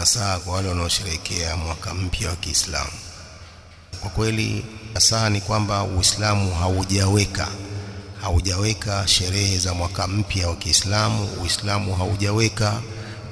nasaha kwa wale wanaosherehekea mwaka mpya wa Kiislamu. Kwa kweli nasaha ni kwamba Uislamu haujaweka sherehe za mwaka mpya wa Kiislamu. Uislamu haujaweka,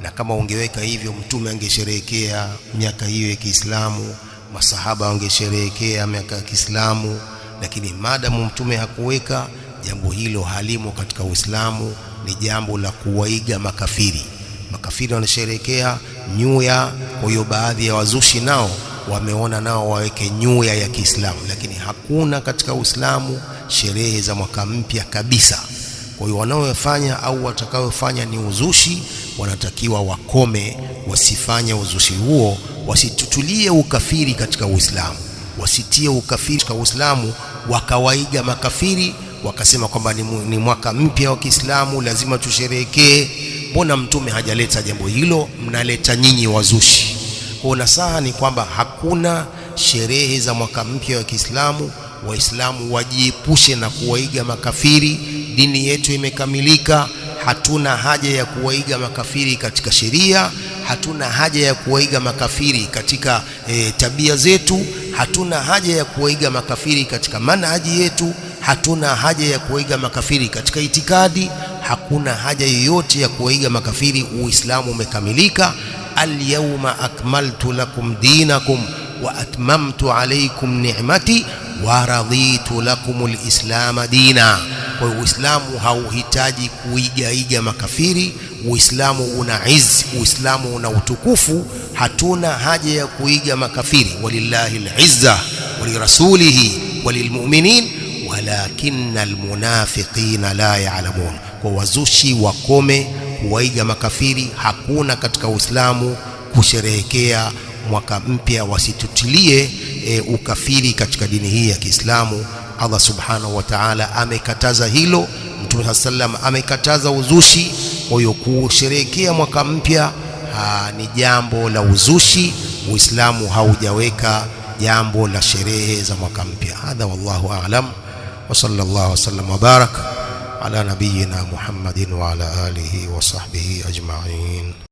na kama ungeweka hivyo mtume angesherehekea miaka hiyo ya Kiislamu, masahaba wangesherehekea miaka ya Kiislamu, lakini maadamu mtume hakuweka, jambo hilo halimo katika Uislamu. Ni jambo la kuwaiga makafiri. Makafiri wanasherehekea New Year, kwa hiyo baadhi ya wazushi nao wameona nao waweke New Year ya Kiislamu, lakini hakuna katika Uislamu sherehe za mwaka mpya kabisa. Kwa hiyo wanaoyafanya au watakaofanya ni uzushi, wanatakiwa wakome, wasifanye uzushi huo, wasitutulie ukafiri katika Uislamu, wasitie ukafiri katika Uislamu, wakawaiga makafiri wakasema kwamba ni mwaka mpya wa Kiislamu lazima tusherehekee. Mbona mtume hajaleta jambo hilo? Mnaleta nyinyi wazushi. Kwa nasaha ni kwamba hakuna sherehe za mwaka mpya wa Kiislamu. Waislamu wajiepushe na kuwaiga makafiri. Dini yetu imekamilika, hatuna haja ya kuwaiga makafiri katika sheria, hatuna haja ya kuwaiga makafiri katika tabia zetu, hatuna haja ya kuwaiga makafiri katika manhaji yetu, hatuna haja ya kuwaiga makafiri katika itikadi, hakuna haja yoyote ya kuwaiga makafiri. Uislamu umekamilika. Al-yawma akmaltu lakum dinakum wa atmamtu alaykum ni'mati wa raditu lakum al-islam dina. Kwa hiyo Uislamu hauhitaji kuiga makafiri. Uislamu una izz, Uislamu una utukufu, hatuna haja ya kuiga makafiri. Walillahi al-izza wa lirasulihi wa lilmu'minin walakinna almunafiqina la ya'lamun. Kwa wazushi wakome kuwaiga makafiri. Hakuna katika Uislamu kusherehekea mwaka mpya, wasitutilie ukafiri katika dini hii ya Kiislamu. Allah subhanahu wa ta'ala amekataza hilo, Mtume sallam amekataza uzushi. Kwa hiyo kusherehekea mwaka mpya ni jambo la uzushi. Uislamu haujaweka jambo la sherehe za mwaka mpya. Hadha wallahu a'lam, wa sallallahu wasallam wa barak ala nabiyyina Muhammadin wa ala alihi wa sahbihi ajma'in.